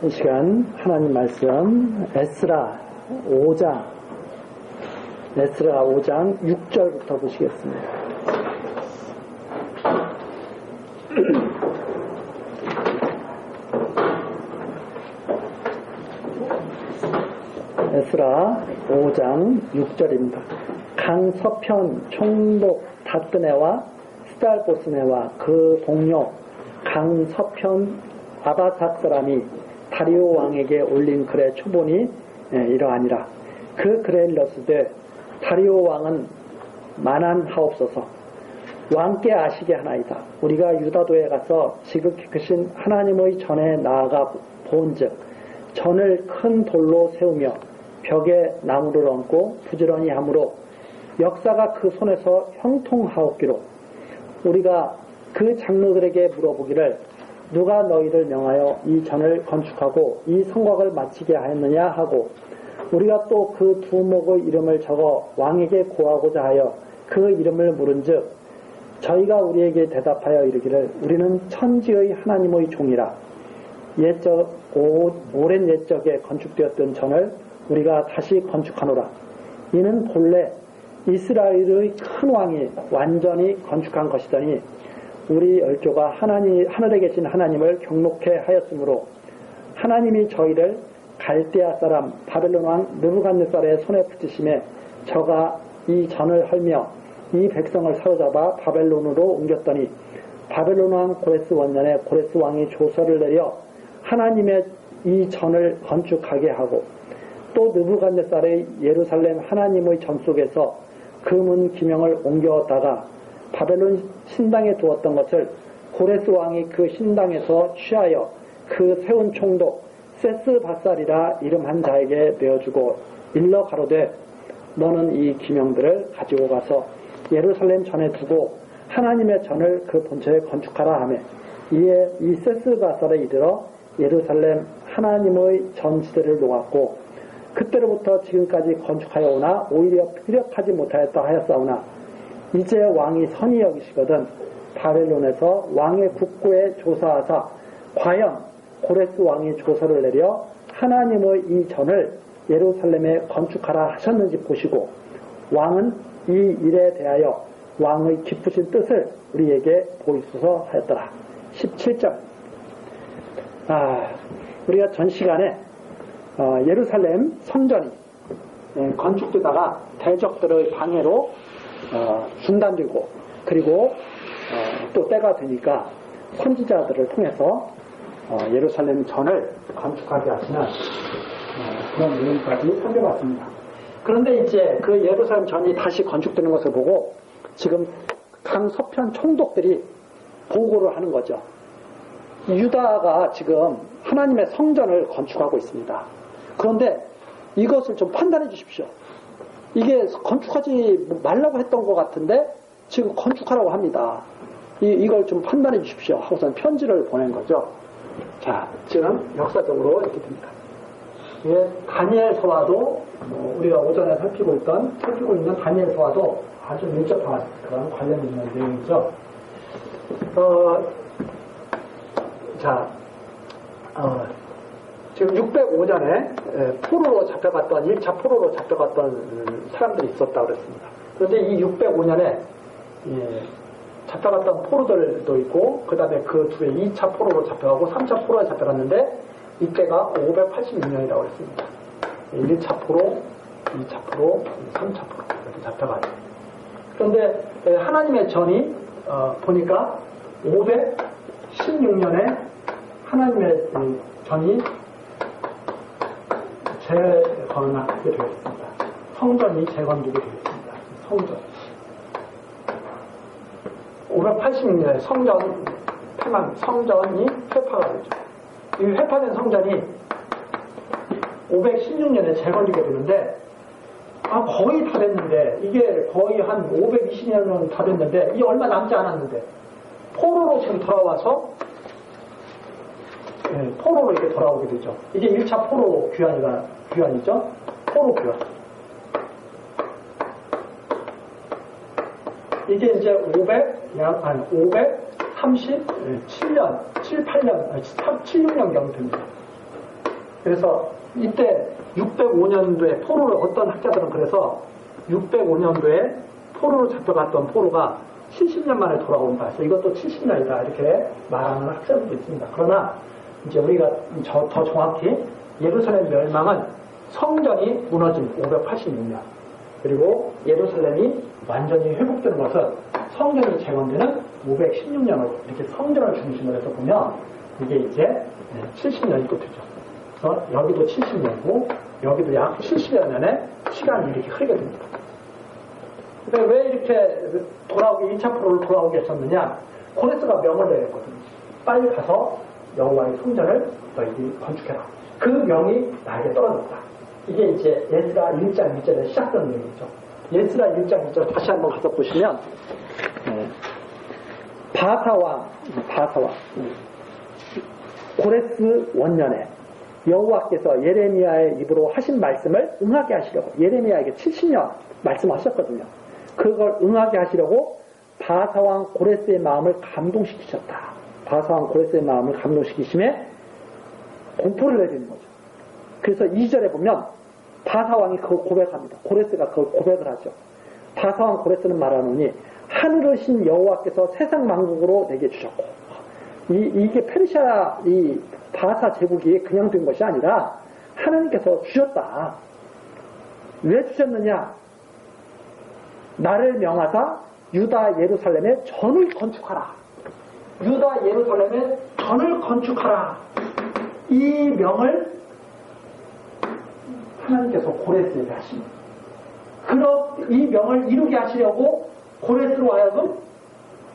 이 시간 하나님 말씀 에스라 5장 6절부터 보시겠습니다. 에스라 5장 6절입니다. 강서편 총독 다뜨네와 스달보스네와 그 동료 강서편 아바삭 사람이 다리오 왕에게 올린 글의 초본이 이러하니라. 그 글에 일렀으되 다리오 왕은 만한하옵소서. 왕께 아시게 하나이다. 우리가 유다도에 가서 지극히 크신 하나님의 전에 나아가 본즉 전을 큰 돌로 세우며 벽에 나무를 얹고 부지런히 하므로 역사가 그 손에서 형통하옵기로 우리가 그 장로들에게 물어보기를 누가 너희를 명하여 이 전을 건축하고 이 성곽을 마치게 하였느냐 하고 우리가 또 그 두목의 이름을 적어 왕에게 고하고자 하여 그 이름을 물은즉 저희가 우리에게 대답하여 이르기를 우리는 천지의 하나님의 종이라. 오랜 옛적에 건축되었던 전을 우리가 다시 건축하노라. 이는 본래 이스라엘의 큰 왕이 완전히 건축한 것이더니 우리 열조가 하늘에 계신 하나님을 경록해 하였으므로 하나님이 저희를 갈대아 사람 바벨론 왕 느부갓네살의 손에 붙이심에 저가 이 전을 헐며 이 백성을 사로잡아 바벨론으로 옮겼더니 바벨론 왕 고레스 원년에 고레스 왕이 조서를 내려 하나님의 이 전을 건축하게 하고 또 느부갓네살의 예루살렘 하나님의 전 속에서 금은 기명을 옮겨다가 바벨론 신당에 두었던 것을 고레스 왕이 그 신당에서 취하여 그 세운 총독 세스바살이라 이름한 자에게 내어주고 일러 가로되 너는 이 기명들을 가지고 가서 예루살렘 전에 두고 하나님의 전을 그 본처에 건축하라 하며 이에 이 세스바살에 이르러 예루살렘 하나님의 전지대를 놓았고 그때로부터 지금까지 건축하여 오나 오히려 피력하지 못하였다 하였사오나 이제 왕이 선히 여기시거든 바벨론에서 왕의 국고에 조사하사 과연 고레스 왕이 조서를 내려 하나님의 이 전을 예루살렘에 건축하라 하셨는지 보시고 왕은 이 일에 대하여 왕의 기쁘신 뜻을 우리에게 보이소서 하였더라. 17절. 우리가 전 시간에 예루살렘 성전이 건축되다가 대적들의 방해로 중단되고 그리고 또 때가 되니까 선지자들을 통해서 예루살렘 전을 건축하게 하시는 그런 내용까지 살펴봤습니다. 그런데 이제 그 예루살렘 전이 다시 건축되는 것을 보고 지금 강서편 총독들이 보고를 하는 거죠. 유다가 지금 하나님의 성전을 건축하고 있습니다. 그런데 이것을 좀 판단해 주십시오. 이게 건축하지 말라고 했던 것 같은데 지금 건축하라고 합니다. 이걸 좀 판단해 주십시오 하고선 편지를 보낸 거죠. 자, 지금 역사적으로 이렇게 됩니다. 이게 다니엘서와도 우리가 오전에 살피고 있는 다니엘서와도 아주 밀접한 그런 관련 있는 내용이죠. 지금 605년에 포로로 잡혀갔던 1차 포로로 잡혀갔던 사람들이 있었다고 그랬습니다. 그런데 이 605년에 잡혀갔던 포로들도 있고 그 다음에 그 뒤에 2차 포로로 잡혀가고 3차 포로에 잡혀갔는데 이때가 586년이라고 했습니다. 1차 포로, 2차 포로, 3차 포로 이렇게 잡혀가죠. 그런데 하나님의 전이 보니까 516년에 하나님의 전이 재건하게 되었습니다. 성전이 재건되게 되었습니다. 성전. 586년에 성전이 회파가 되죠. 이 회파된 성전이 516년에 재건되게 되는데 거의 다 됐는데 이게 거의 한 520년 다 됐는데 이 얼마 남지 않았는데 포로로 지금 돌아와서 포로로 이렇게 돌아오게 되죠. 이게 1차 포로 귀환이죠. 포로 귀환. 이게 이제 537년, 7, 8년, 7, 6년경 됩니다. 그래서 이때 605년도에 포로를 어떤 학자들은 그래서 605년도에 포로로 잡혀갔던 포로가 70년 만에 돌아온다. 그래서 이것도 70년이다. 이렇게 말하는 학자들도 있습니다. 그러나 이제 우리가 더 정확히 예루살렘 멸망은 성전이 무너진 586년 그리고 예루살렘이 완전히 회복되는 것은 성전이 재건되는 516년으로 이렇게 성전을 중심으로 해서 보면 이게 이제 70년이 또 되죠. 그래서 여기도 70년이고 여기도 약 70여 년의 시간이 이렇게 흐르게 됩니다. 근데 왜 이렇게 2차 포로를 돌아오게 했었느냐? 고레스가 명을 내렸거든요. 빨리 가서 여호와의 성전을 너희들이 건축해라. 그 명이 나에게 떨어졌다. 이게 이제 예스라 1장 1절에 시작되는 얘기죠. 예스라 1장 1절 다시 한번 가서 보시면 바사왕 고레스 원년에 여호와께서 예레미야의 입으로 하신 말씀을 응하게 하시려고 예레미야에게 70년 말씀하셨거든요. 그걸 응하게 하시려고 바사왕 고레스의 마음을 감동시키셨다. 바사왕 고레스의 마음을 감동시키심에 공포를 내리는 거죠. 그래서 2절에 보면 바사왕이 그걸 고백합니다. 고레스가 그걸 고백을 하죠. 바사왕 고레스는 말하노니 하늘이신 여호와께서 세상 만국으로 내게 주셨고 이게 페르시아 이 바사 제국이 그냥 된 것이 아니라 하나님께서 주셨다. 왜 주셨느냐? 나를 명하사 유다 예루살렘에 전을 건축하라. 유다 예루살렘에 전을 건축하라. 이 명을 하나님께서 고레스에게 하십니다. 이 명을 이루게 하시려고 고레스로 하여금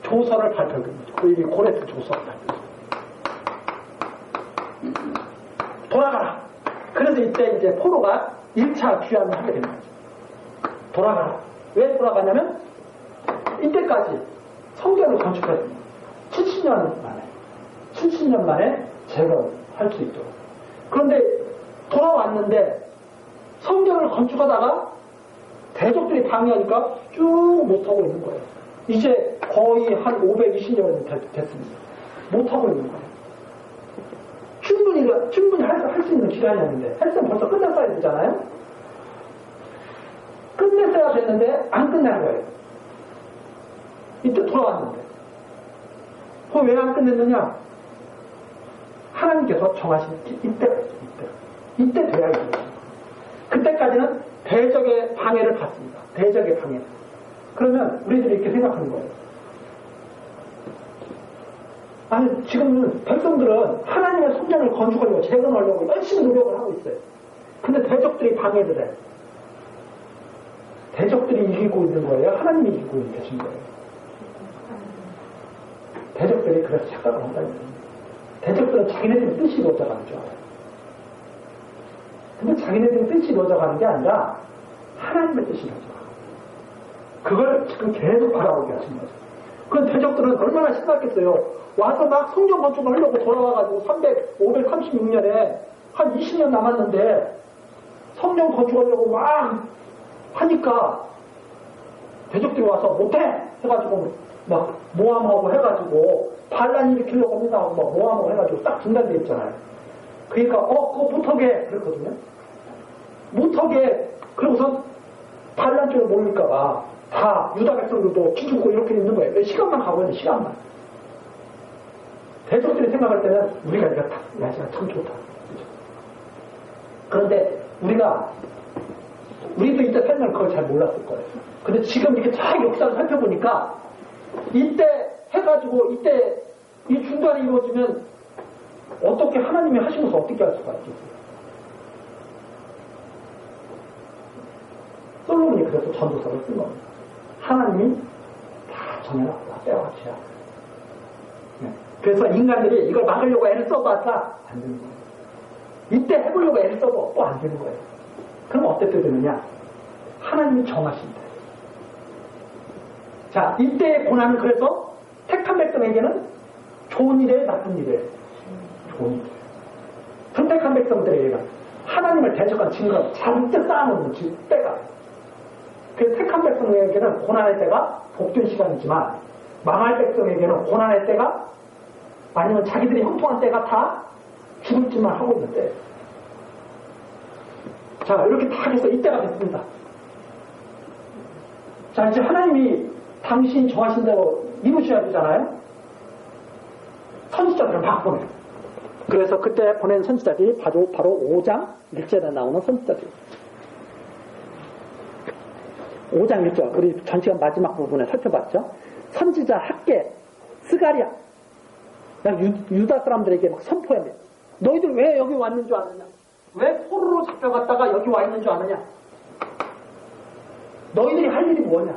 조서를 발표합니다. 이 고레스 조서를 발표합니다. 돌아가라. 그래서 이때 이제 포로가 1차 귀환을 하게 됩니다. 돌아가라. 왜 돌아가냐면 이때까지 성전을 건축했습니다. 70년 만에 재건할 수 있도록. 그런데 돌아왔는데 성전을 건축하다가 대적들이 방해하니까 쭉 못하고 있는 거예요. 이제 거의 한 520년이 됐습니다. 못하고 있는 거예요. 충분히 할 수 있는 기간이었는데 했으면 벌써 끝났어야 되잖아요. 끝냈어야 됐는데 안 끝난 거예요. 이때 돌아왔는데 그거 왜 안 끝냈느냐? 하나님께서 정하신 이때 돼야 돼요. 그때까지는 대적의 방해를 받습니다. 대적의 방해. 그러면 우리들이 이렇게 생각하는 거예요. 아니 지금 백성들은 하나님의 성전을 건축하려고 재건하려고 열심히 노력을 하고 있어요. 근데 대적들이 방해를 해요. 대적들이 이기고 있는 거예요? 하나님이 이기고 계신 거예요? 대적들이 그래서 착각을 한다는 거예요. 대적들은 자기네들 뜻이 이루어져가는 줄 알아요. 근데 자기네들 뜻이 이루어져가는 게 아니라 하나님의 뜻이 이루어져가는 거예요. 그걸 지금 계속 바라보게 하신 거죠. 그럼 대적들은 얼마나 신났겠어요. 와서 막 성전 건축을 하려고 돌아와가지고 536년에 한 20년 남았는데 성전 건축하려고 막 하니까 대적들이 와서 못해! 해가지고 막 모함하고 해가지고 반란 일으키려고 합니다 하고 막 모함하고 해가지고 딱 중단돼 있잖아요. 그러니까 그거 못하게 그랬거든요. 못하게 그러고선 반란 쪽에 몰릴까봐 다 유다 백성들도 기죽고 이렇게 있는 거예요. 시간만 가고 있는 시간만. 대적들이 생각할 때는 우리가 이거 딱 날씨가 참 좋다. 그렇죠? 그런데 우리도 이때 살면 그걸 잘 몰랐을 거예요. 근데 지금 이렇게 쫙 역사를 살펴보니까 이때 해가지고 이때 이 중단이 이루어지면 어떻게 하나님이 하시면서 어떻게 할 수가 있겠어요? 솔로몬이 그래서 전도서를 쓴 겁니다. 하나님이 다 정해놨다. 빼앗이야. 그래서 인간들이 이걸 막으려고 애를 써봤자 안 되는 거예요. 이때 해보려고 애를 써도 또 안 되는 거예요. 그럼 어떻게 되느냐? 하나님이 정하신다. 자, 이때의 고난은 그래서 택한 백성에게는 좋은 일에 나쁜 일에 좋은 일. 선택한 백성들에게는 하나님을 대적한 증거가 잔뜩 쌓아놓는 때가. 그 택한 백성에게는 고난의 때가 복된 시간이지만 망할 백성에게는 고난의 때가 아니면 자기들이 형통한 때가 다 죽을 짓만 하고 있는 때. 자, 이렇게 다 해서 이때가 됐습니다. 자, 이제 하나님이 당신 정하신 대로 이루셔야 되잖아요? 선지자들을 막 보내요. 그래서 그때 보낸 선지자들이 바로 5장 1절에 나오는 선지자들. 5장 1절, 우리 전 시간 마지막 부분에 살펴봤죠? 선지자 학계, 스가랴, 유다 사람들에게 막 선포합니다. 너희들 왜 여기 왔는 줄 아느냐? 왜 포로로 잡혀갔다가 여기 와 있는 줄 아느냐? 너희들이 할 일이 뭐냐?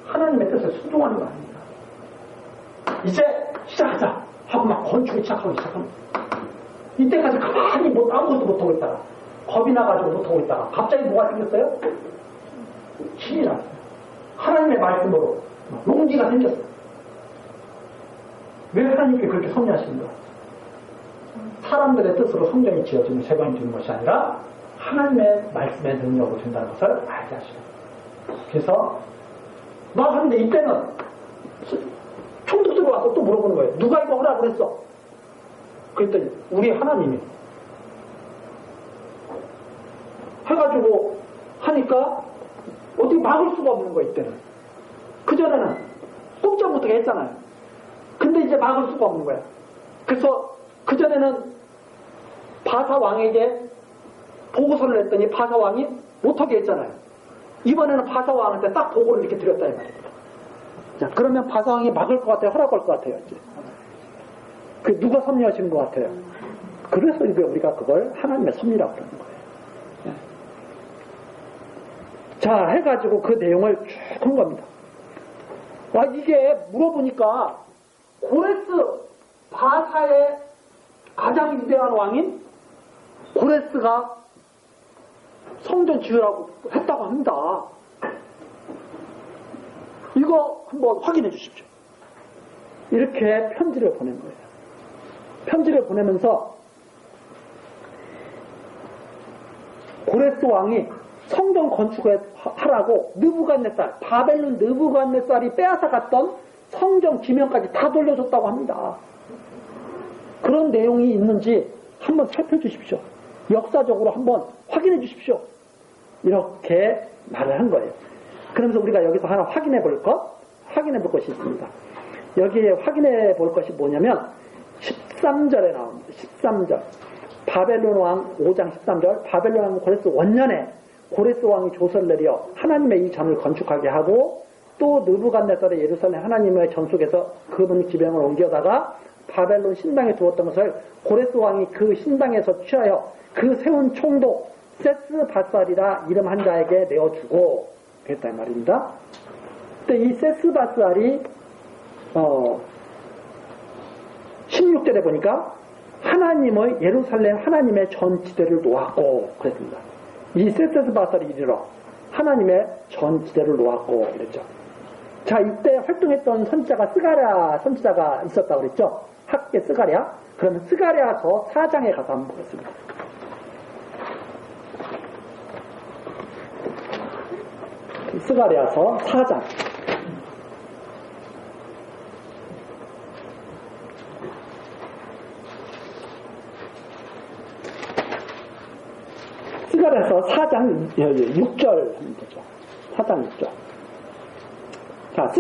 하나님의 뜻에 순종하는 거 아닙니까? 이제 시작하자 하고 막 건축을 시작합니다. 이때까지 가만히 아무것도 못하고 있다가 겁이 나가지고 못하고 있다가 갑자기 뭐가 생겼어요? 신이 났어요. 하나님의 말씀으로 용기가 생겼어요. 왜 하나님께 그렇게 섭리하시는 거예요? 사람들의 뜻으로 성전이 지어지는 세관이 되는 것이 아니라 하나님의 말씀의 능력으로 된다는 것을 알게 하시는 거예요. 그래서 막 하는데 이때는 총독 들어와서 또 물어보는 거예요. 누가 이거 하라고 했어? 그랬더니 우리 하나님이 해가지고 하니까 어떻게 막을 수가 없는 거예요. 이때는. 그전에는 꼼짝 못하게 했잖아요. 근데 이제 막을 수가 없는 거야. 그래서 그전에는 바사 왕에게 보고서를 했더니 바사 왕이 못하게 했잖아요. 이번에는 바사 왕한테 딱 보고를 이렇게 드렸다 이 말입니다. 자, 그러면 바사 왕이 막을 것 같아요? 허락할 것 같아요? 이제. 그 누가 섭리하시는 것 같아요? 그래서 이제 우리가 그걸 하나님의 섭리라고 그러는 거예요. 네. 자, 해가지고 그 내용을 쭉 한 겁니다. 와, 이게 물어보니까 고레스 바사의 가장 위대한 왕인 고레스가 성전 지으라고 했다고 합니다. 이거 한번 확인해 주십시오. 이렇게 편지를 보낸 거예요. 편지를 보내면서 고레스 왕이 성전 건축을 하라고 느부갓네살, 바벨론 느부갓네살이 빼앗아 갔던 성전 기명까지 다 돌려줬다고 합니다. 그런 내용이 있는지 한번 살펴주십시오. 역사적으로 한번 확인해 주십시오. 이렇게 말을 한 거예요. 그러면서 우리가 여기서 하나 확인해 볼 것이 있습니다. 여기에 확인해 볼 것이 뭐냐면 13절에 나옵니다. 13절. 바벨론 왕 5장 13절. 바벨론 왕 고레스 원년에 고레스 왕이 조서를 내려 하나님의 이 전을 건축하게 하고 또 느부갓네살의 예루살렘 하나님의 전 속에서 그분 기병을 옮겨다가 바벨론 신당에 두었던 것을 고레스 왕이 그 신당에서 취하여 그 세운 총독 세스바살이라 이름 한 자에게 내어주고 그랬다 이 말입니다. 근데 이 세스바살이 16절에 보니까 하나님의 예루살렘 하나님의 전지대를 놓았고 그랬습니다. 이 세스바살이 이르러 하나님의 전지대를 놓았고 이랬죠. 자, 이때 활동했던 선지자가 스가랴 선지자가 있었다고 그랬죠. 학계 스가랴. 그러면 스가랴서 4장에 가서 한번 보겠습니다. 스가랴서 4장. 스가랴서 4장 6절 되죠. 4장 6절. 자,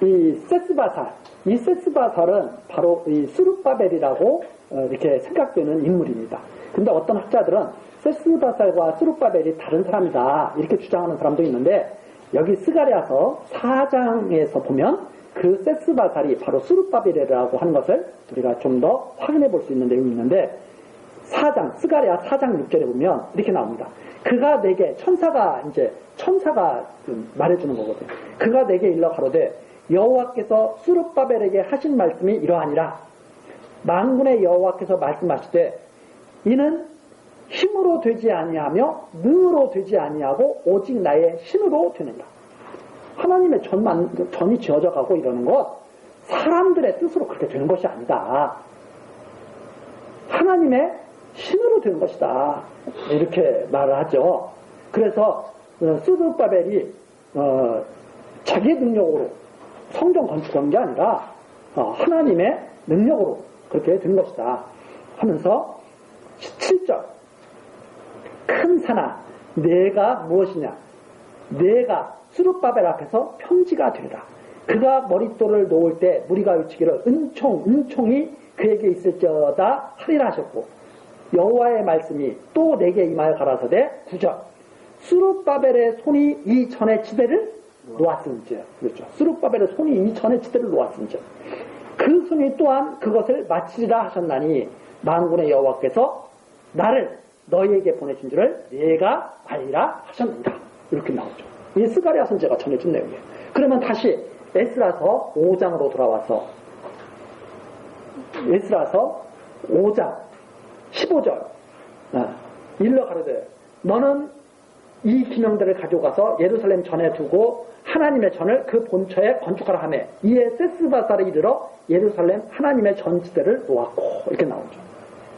이 세스바살. 이 세스바살은 바로 이 스룹바벨이라고 이렇게 생각되는 인물입니다. 근데 어떤 학자들은 세스바살과 스룹바벨이 다른 사람이다 이렇게 주장하는 사람도 있는데 여기 스가랴서 4장에서 보면 그 세스바살이 바로 스룹바벨이라고 하는 것을 우리가 좀 더 확인해 볼 수 있는 내용이 있는데 4장, 스가랴 4장 6절에 보면 이렇게 나옵니다. 그가 내게 천사가 말해주는 거거든요. 그가 내게 일러 가로되 여호와께서 스룹바벨에게 하신 말씀이 이러하니라. 만군의 여호와께서 말씀하시되 이는 힘으로 되지 아니하며 능으로 되지 아니하고 오직 나의 신으로 되는다. 하나님의 전이 지어져 가고 이러는 것 사람들의 뜻으로 그렇게 되는 것이 아니다. 하나님의 신으로 되는 것이다. 이렇게 말을 하죠. 그래서 스룹바벨이 자기의 능력으로 성전 건축한 게 아니라 하나님의 능력으로 그렇게 된 것이다 하면서 17절 큰 산아, 내가 무엇이냐? 내가 스룹바벨 앞에서 평지가 되라. 그가 머릿돌을 놓을 때 무리가 외치기를 은총이 그에게 있을지어다 하리라 하셨고, 여호와의 말씀이 또 내게 임하여 가라사대 9절 스룹바벨의 손이 이 전의 지대를 놓았은지, 그렇죠. 스룹바벨의 손이 이 전의 지대를 놓았은지 그 손이 또한 그것을 마치리라 하셨나니 만군의 여호와께서 나를 너희에게 보내신 줄을 내가 알리라 하셨느니라. 이렇게 나오죠. 이 스가랴 선지자가 전해준 내용이에요. 그러면 다시 에스라서 5장으로 돌아와서 에스라서 5장 15절 일러 가로되 너는 이 기명들을 가져가서 예루살렘 전에 두고 하나님의 전을 그 본처에 건축하라 하며 이에 세스바살에 이르러 예루살렘 하나님의 전지대를 놓았고 이렇게 나오죠.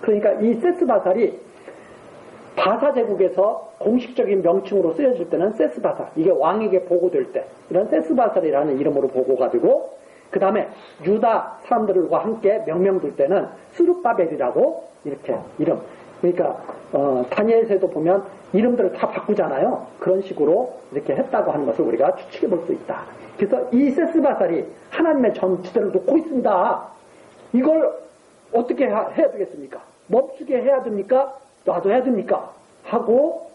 그러니까 이 세스바살이 바사 제국에서 공식적인 명칭으로 쓰여질 때는 세스바살, 이게 왕에게 보고될 때 이런 세스바살이라는 이름으로 보고가 되고, 그 다음에 유다 사람들과 함께 명명될 때는 스룹바벨이라고 이렇게 이름, 그러니까 다니엘서에도 보면 이름들을 다 바꾸잖아요. 그런 식으로 이렇게 했다고 하는 것을 우리가 추측해 볼 수 있다. 그래서 이 세스바살이 하나님의 전지대를 놓고 있습니다. 이걸 어떻게 해야 되겠습니까? 멈추게 해야 됩니까? 놔둬야 됩니까? 하고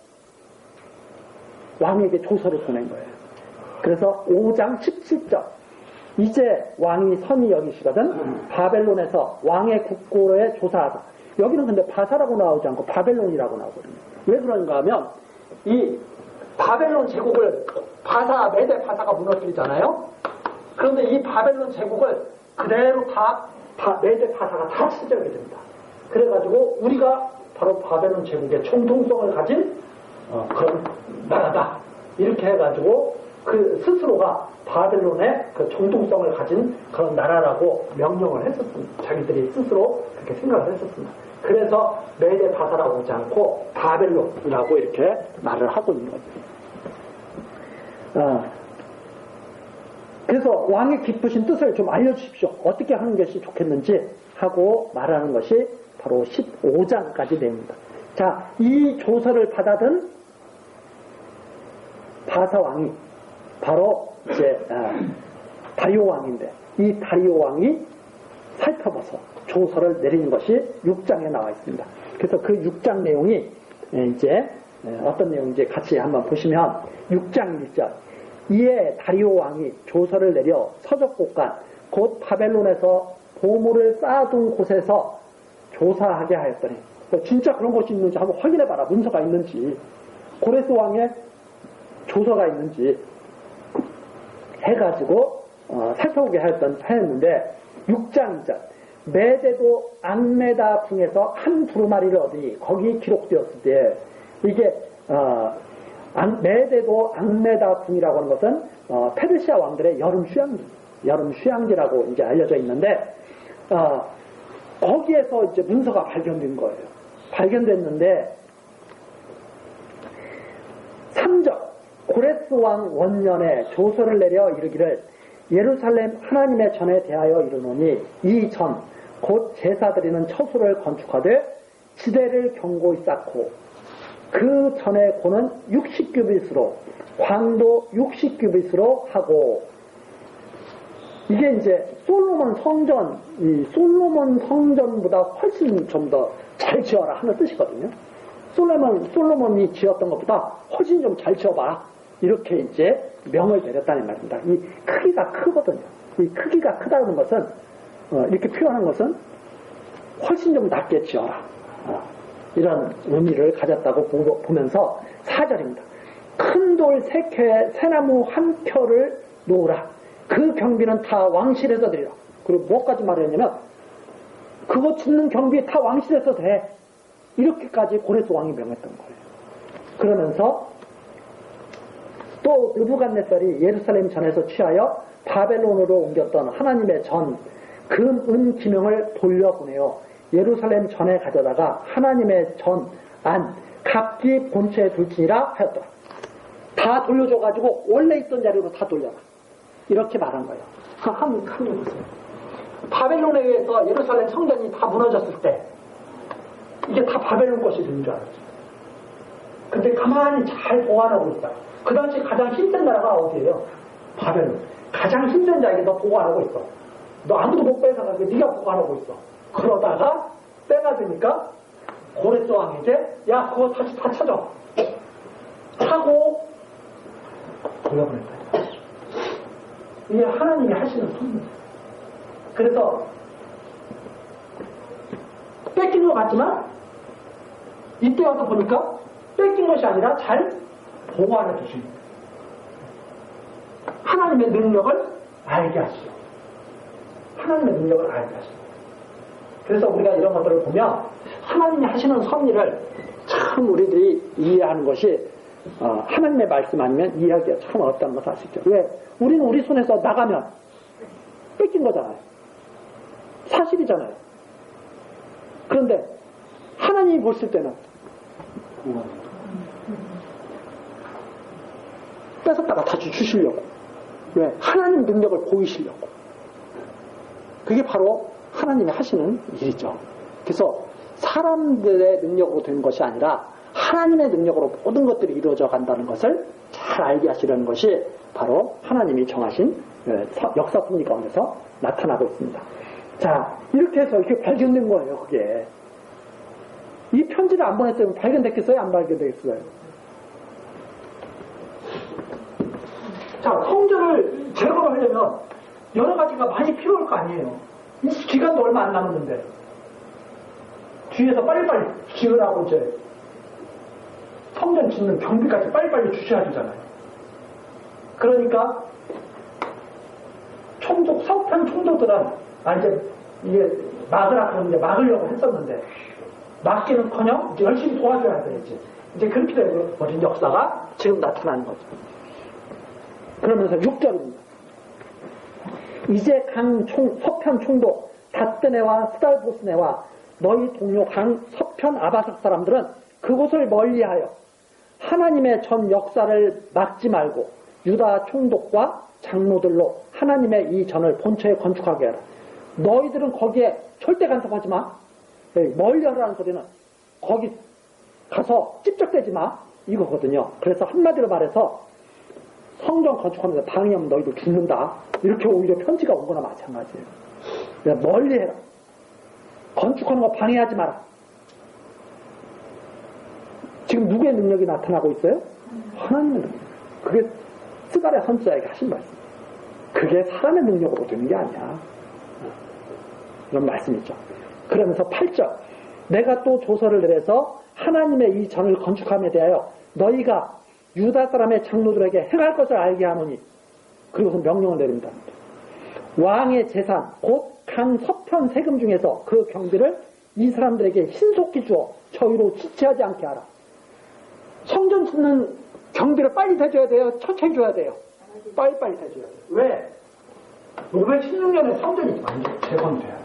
왕에게 조서를 보낸 거예요. 그래서 5장 17절 이제 왕이 선이 여기시거든 바벨론에서 왕의 국고에 조사하다. 여기는 근데 바사라고 나오지 않고 바벨론이라고 나오거든요. 왜 그런가 하면 이 바벨론 제국을 메대 바사가 무너뜨리잖아요. 그런데 이 바벨론 제국을 그대로 다 메대 바사가 다 치저게 됩니다. 그래가지고 우리가 바로 바벨론 제국의 총통성을 가진 그런 나라다. 이렇게 해가지고 그 스스로가 바벨론의 그 총통성을 가진 그런 나라라고 명령을 했었습니다. 자기들이 스스로 그렇게 생각을 했었습니다. 그래서 메데 바사라고 하지 않고 바벨론이라고 이렇게 말을 하고 있는 거죠. 그래서 왕의 깊으신 뜻을 좀 알려주십시오. 어떻게 하는 것이 좋겠는지 하고 말하는 것이 바로 15장까지 내용입니다. 자, 이 조서를 받아든 바사 왕이 바로 이제 다리오 왕인데 이 다리오 왕이 살펴봐서 조서를 내리는 것이 6장에 나와 있습니다. 그래서 그 6장 내용이 이제 어떤 내용인지 같이 한번 보시면 6장 1절 이에 다리오 왕이 조서를 내려 서적곡간 곧 바벨론에서 보물을 쌓아둔 곳에서 조사하게 하였더니 진짜 그런 것이 있는지 한번 확인해봐라. 문서가 있는지 고레스 왕의 조서가 있는지 해가지고 살펴보게 하였는데 6장 2절 메대도 앙메다 궁에서 한 두루마리를 얻으니 거기 기록되었을 때 이게 메대도 앙메다 궁이라고 하는 것은 페르시아 왕들의 여름 휴양지라고 이제 알려져 있는데 거기에서 이제 문서가 발견된 거예요. 발견됐는데 3절 고레스 왕 원년에 조서를 내려 이르기를 예루살렘 하나님의 전에 대하여 이르노니 이 전 곧 제사 드리는 처소를 건축하되 지대를 견고히 쌓고 그 전에 고는 60규빗으로 광도 60규빗으로 하고 이게 이제 솔로몬 성전보다 훨씬 좀 더 잘 지어라 하는 뜻이거든요. 솔로몬이 지었던 것보다 훨씬 좀 잘 지어봐. 이렇게 이제 명을 내렸다는 말입니다. 이 크기가 크거든요. 이 크기가 크다는 것은, 이렇게 표현한 것은 훨씬 좀 낮게 지어라. 이런 의미를 가졌다고 보면서 4절입니다. 큰 돌 3켜에 새나무 한 켜를 놓으라. 그 경비는 다 왕실에서 드리라. 그리고 뭐까지 말했냐면 그거 짓는 경비 다 왕실에서 돼. 이렇게까지 고레스 왕이 명했던 거예요. 그러면서 또 느부갓네살이 예루살렘 전에서 취하여 바벨론으로 옮겼던 하나님의 전, 금, 은 기명을 돌려보내어 예루살렘 전에 가져다가 하나님의 전, 안, 각기 본처에 둘지니라 하였더라. 다 돌려줘가지고 원래 있던 자리로 다 돌려라. 이렇게 말한 거예요. 한번 보세요. 바벨론에 의해서 예루살렘 성전이 다 무너졌을 때 이게 다 바벨론 것이 되는 줄 알았죠. 근데 가만히 잘 보관하고 있다. 그 당시 가장 힘든 나라가 어디예요? 바벨론. 가장 힘든 자에게 너 보관하고 있어. 너 아무도 못 뺏어가지고 네가 보관하고 있어. 그러다가 때가 되니까 고레스 왕에게 야 그거 다시 다 찾아 하고 돌려보냈다. 이게 하나님이 하시는 섭니다. 그래서 뺏긴 것 같지만 이때 와서 보니까 뺏긴 것이 아니라 잘 보호하여 주십니다. 하나님의 능력을 알게 하시죠. 하나님의 능력을 알게 하시죠. 그래서 우리가 이런 것들을 보면 하나님이 하시는 섭리를 참 우리들이 이해하는 것이 하나님의 말씀 아니면 이해하기가 참 어렵다는 것을 아시죠. 왜? 우리는 우리 손에서 나가면 뺏긴 거잖아요. 사실이잖아요. 그런데 하나님이 보실 때는 뺏었다가 다시 주시려고. 왜? 하나님 능력을 보이시려고. 그게 바로 하나님이 하시는 일이죠. 그래서 사람들의 능력으로 되는 것이 아니라 하나님의 능력으로 모든 것들이 이루어져 간다는 것을 잘 알게 하시려는 것이 바로 하나님이 정하신 역사 섭리 가운데서 나타나고 있습니다. 자, 이렇게 해서 이렇게 발견된 거예요, 그게. 이 편지를 안 보냈으면 발견됐겠어요? 안 발견되겠어요? 자, 성전을 제거하려면 여러 가지가 많이 필요할 거 아니에요. 기간도 얼마 안 남았는데. 뒤에서 빨리빨리 지으라고 이제 성전 짓는 경비까지 빨리빨리 주셔야 되잖아요. 그러니까 서편 총독들은 이제 막으라 그러는데 막으려고 했었는데 막기는커녕 이제 열심히 도와줘야 되겠지. 이제 그렇게 되어버린 역사가 지금 나타나는 거죠. 그러면서 6절입니다. 이제 서편 총독 다뜨네와 스달보스네와 너희 동료 서편 아바삭 사람들은 그곳을 멀리하여 하나님의 전 역사를 막지 말고 유다 총독과 장로들로 하나님의 이 전을 본처에 건축하게 하라. 너희들은 거기에 절대 간섭하지 마. 멀리 하라는 소리는 거기 가서 찝쩍대지 마. 이거거든요. 그래서 한마디로 말해서 성전 건축하면서 방해하면 너희들 죽는다. 이렇게 오히려 편지가 온 거나 마찬가지예요. 그냥 멀리 해라. 건축하는 거 방해하지 마라. 지금 누구의 능력이 나타나고 있어요? 하나님의 능력. 그게 스가랴 선지자에게 하신 말씀. 그게 사람의 능력으로 되는 게 아니야. 이런 말씀이죠. 그러면서 8절. 내가 또 조서를 내려서 하나님의 이 전을 건축함에 대하여 너희가 유다 사람의 장로들에게 행할 것을 알게 하노니 그리고서 명령을 내립니다. 왕의 재산 곧 강 서편 세금 중에서 그 경비를 이 사람들에게 신속히 주어 저희로 지체하지 않게 하라. 성전 짓는 경비를 빨리 대줘야 돼요? 천천히 줘야 돼요? 빨리빨리 대줘야 돼요. 왜? 516년에 성전이 완전히 재건돼야 돼요.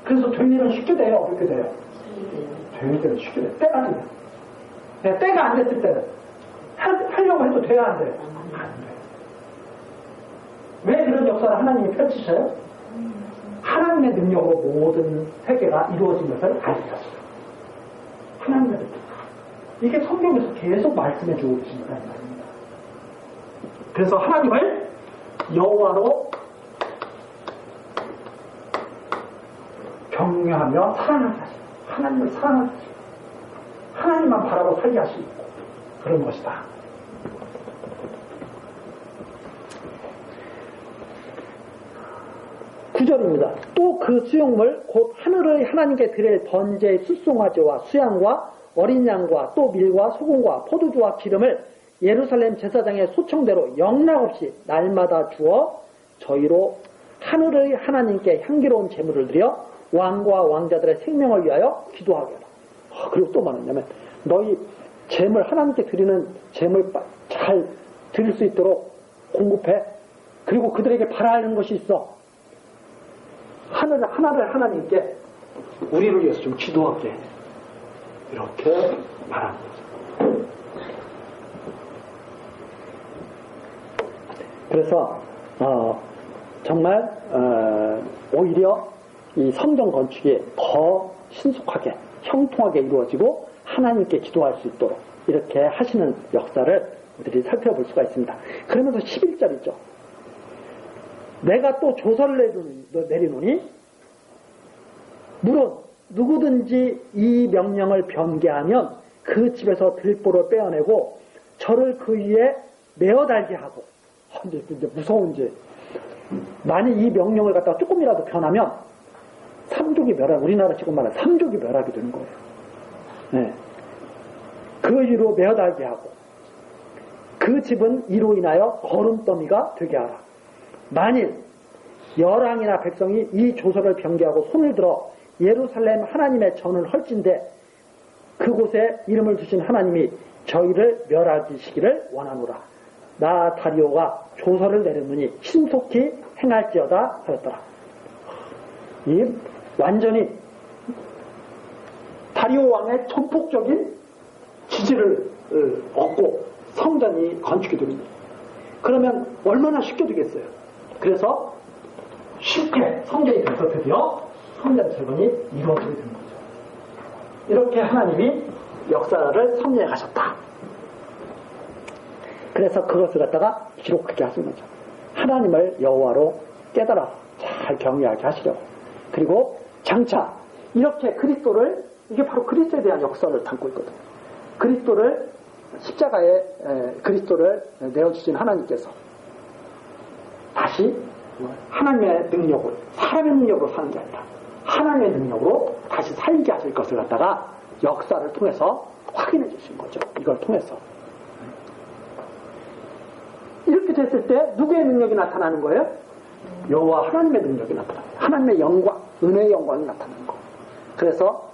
그래서 될 일은 쉽게 돼요? 어렵게 돼요? 될 일은 쉽게 돼요. 때가 돼요. 때가 안 됐을 때는 하려고 해도 돼야 안 돼요? 안 돼요. 왜 그런 역사를 하나님이 펼치셔요? 하나님의 능력으로 모든 세계가 이루어진 것을 알리셨어요. 하나님의 능력. 이게 성경에서 계속 말씀해 주고 계신 거란 말입니다. 그래서 하나님을 여호와로 경외하며 사랑하게 하시고 하나님을 사랑하게 하시고 하나님만 바라고 살게 하시고 그런 것이다. 9절입니다. 또 그 수용물 곧 하늘의 하나님께 드릴 번제의 숫송아지와 수양과 어린 양과 또 밀과 소금과 포도주와 기름을 예루살렘 제사장의 소청대로 영락없이 날마다 주어 저희로 하늘의 하나님께 향기로운 제물을 드려 왕과 왕자들의 생명을 위하여 기도하게 하라. 그리고 또 뭐냐면 너희 제물 하나님께 드리는 제물 잘 드릴 수 있도록 공급해. 그리고 그들에게 바라는 것이 있어. 하늘을 하나님께 우리를 위해서 좀 기도하게 이렇게 말하는 거죠. 그래서 정말 오히려 이 성전 건축이 더 신속하게 형통하게 이루어지고 하나님께 기도할 수 있도록 이렇게 하시는 역사를 우리들이 살펴볼 수가 있습니다. 그러면서 11절이죠. 내가 또 조서를 내리노니 물론 누구든지 이 명령을 변개하면 그 집에서 들보를 빼어내고 저를 그 위에 메어달게 하고 이제 무서운지 만약 이 명령을 갖다가 조금이라도 변하면 삼족이 멸하게 우리나라 지금 말하는 삼족이 멸하게 되는 거예요. 네. 그 위로 메어달게 하고 그 집은 이로 인하여 거름더미가 되게 하라. 만일 열왕이나 백성이 이 조서를 변개하고 손을 들어 예루살렘 하나님의 전을 헐진대 그곳에 이름을 두신 하나님이 저희를 멸하시기를 원하노라. 나 다리오가 조서를 내렸느니 신속히 행할지어다 하였더라. 이 완전히 다리오 왕의 전폭적인 지지를 얻고 성전이 건축이 됩니다. 그러면 얼마나 쉽게 되겠어요. 그래서 쉽게 성전이 돼서 드디어 성전 재건이 이루어지게 된 거죠. 이렇게 하나님이 역사를 섭리해 가셨다. 그래서 그것을 갖다가 기록하게 하신 거죠. 하나님을 여호와로 깨달아 잘 경외하게 하시려고. 그리고 장차 이렇게 그리스도를 이게 바로 그리스도에 대한 역사를 담고 있거든요. 그리스도를 십자가에 그리스도를 내어주신 하나님께서 다시 하나님의 능력으로 사람의 능력으로 사는 게 아니라 하나님의 능력으로 다시 살게 하실 것을 갖다가 역사를 통해서 확인해 주신 거죠. 이걸 통해서 이렇게 됐을 때 누구의 능력이 나타나는 거예요? 여호와 하나님의 능력이 나타나요. 하나님의 영광, 은혜의 영광이 나타나는 거. 그래서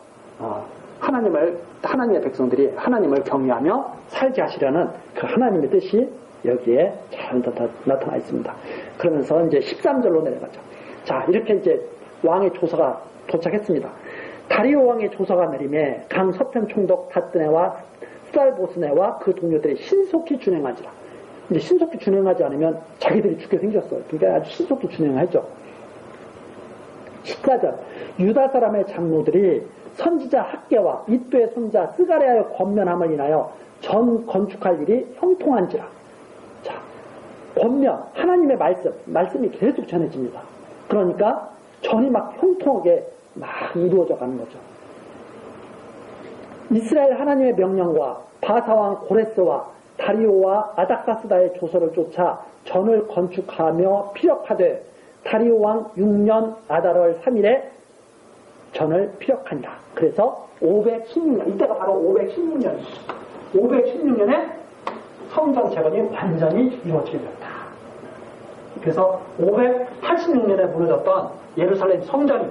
하나님의 백성들이 하나님을 경외하며 살게 하시려는 그 하나님의 뜻이 여기에 잘 나타나 있습니다. 그러면서 이제 13절로 내려가죠. 자, 이렇게 이제 왕의 조서가 도착했습니다. 다리오 왕의 조서가 내림에 강 서편 총독 다스네와 스달보스네와 그 동료들이 신속히 준행하지라. 이제 신속히 준행하지 않으면 자기들이 죽게 생겼어요. 그러니까 아주 신속히 준행하죠. 14절 유다 사람의 장로들이 선지자 학계와 이또의 손자 스가랴의 권면함을 인하여 전 건축할 일이 형통한지라. 자, 권면 하나님의 말씀이 계속 전해집니다. 그러니까 전이 막 형통하게 막 이루어져 가는 거죠. 이스라엘 하나님의 명령과 바사왕 고레스와 다리오와 아닥사스다의 조서를 쫓아 전을 건축하며 피력하되 다리오 왕 6년 아달월 3일에 전을 피력한다. 그래서 516년, 이때가 바로 516년입니다. 516년에 성전 재건이 완전히 이루어지게 됐다. 그래서 586년에 무너졌던 예루살렘 성전이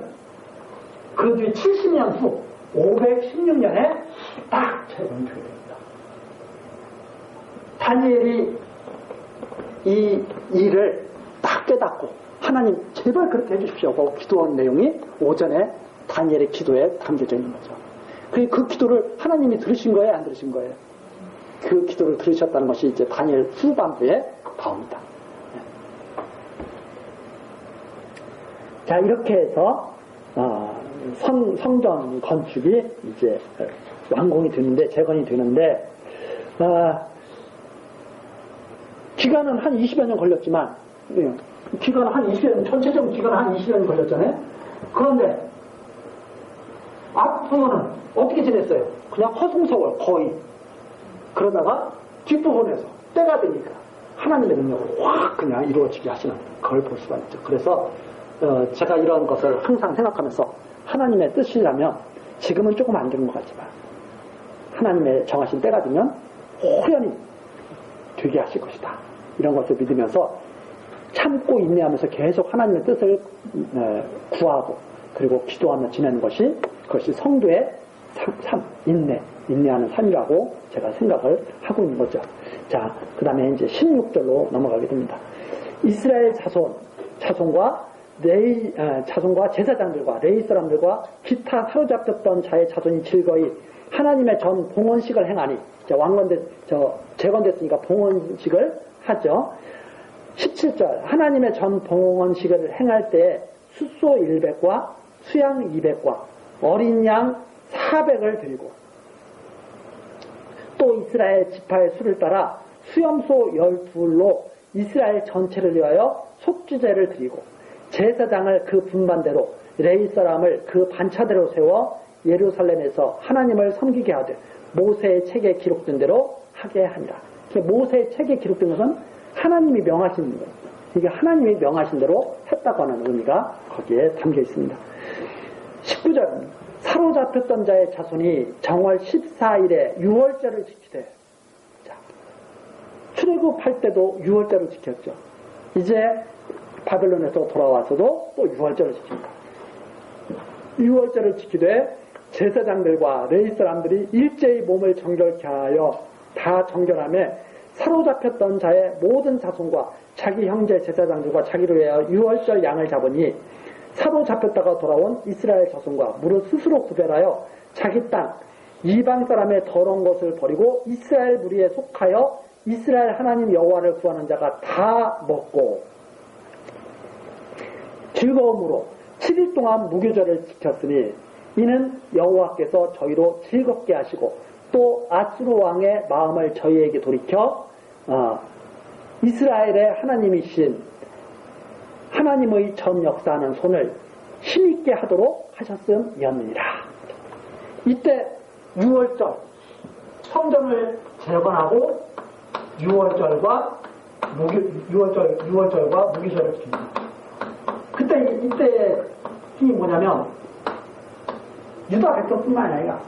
그 뒤 70년 후 516년에 딱 재건이 되게 됩니다. 다니엘이 이 일을 딱 깨닫고 하나님 제발 그렇게 해주십시오 하고 기도한 내용이 오전에 다니엘의 기도에 담겨져 있는 거죠. 그 기도를 하나님이 들으신 거예요? 안 들으신 거예요? 그 기도를 들으셨다는 것이 이제 다니엘 후반부에 나옵니다. 자, 이렇게 해서 성전 건축이 이제 완공이 되는데, 재건이 되는데, 기간은 한 20여 년 걸렸지만, 기간은 한 20여 년, 전체적인 기간은 한 20여 년 걸렸잖아요? 그런데, 앞부분은 어떻게 지냈어요? 그냥 허송세월, 거의. 그러다가 뒷부분에서 때가 되니까 하나님의 능력으로 확 그냥 이루어지게 하시는 걸 볼 수가 있죠. 그래서, 제가 이런 것을 항상 생각하면서 하나님의 뜻이라면 지금은 조금 안 되는 것 같지만 하나님의 정하신 때가 되면 호연히 되게 하실 것이다. 이런 것을 믿으면서 참고 인내하면서 계속 하나님의 뜻을 구하고 그리고 기도하며 지내는 것이 그것이 성도의 삶, 인내하는 삶이라고 제가 생각을 하고 있는 거죠. 자, 그 다음에 이제 16절로 넘어가게 됩니다. 이스라엘 자손과 제사장들과 레위 사람들과 기타 사로잡혔던 자의 자손이 즐거이 하나님의 전 봉헌식을 행하니, 재건됐으니까 봉헌식을 하죠. 17절 하나님의 전 봉헌식을 행할 때 숫소 100과 수양 200과 어린 양 400을 드리고 또 이스라엘 지파의 수를 따라 수염소 12로 이스라엘 전체를 위하여 속죄제를 드리고 제사장을 그 분반대로 레위 사람을 그 반차대로 세워 예루살렘에서 하나님을 섬기게 하되 모세의 책에 기록된 대로 하게 하니라. 모세의 책에 기록된 것은 하나님이 명하신 거예요. 이게 하나님이 명하신 대로 했다고 하는 의미가 거기에 담겨 있습니다. 19절 사로잡혔던 자의 자손이 정월 14일에 유월절을 지키되, 자, 출애굽할 때도 유월절을 지켰죠. 이제 바벨론에서 돌아와서도 또 유월절을 지킵니다. 유월절을 지키되 제사장들과 레위 사람들이 일제히 몸을 정결케 하여 다 정결하며 사로잡혔던 자의 모든 자손과 자기 형제 제사장들과 자기를 위하여 유월절 양을 잡으니 사로잡혔다가 돌아온 이스라엘 자손과 무릇 스스로 구별하여 자기 땅 이방 사람의 더러운 것을 버리고 이스라엘 무리에 속하여 이스라엘 하나님 여호와를 구하는 자가 다 먹고 즐거움으로 7일 동안 무교절을 지켰으니 이는 여호와께서 저희로 즐겁게 하시고 또 아수르 왕의 마음을 저희에게 돌이켜 이스라엘의 하나님이신 하나님의 전 역사하는 손을 힘있게 하도록 하셨음이었느니라. 이때 유월절 성전을 재건하고 유월절과 무교절을 지킵니다. 이때 힘이 뭐냐면 유다 백성뿐만 아니라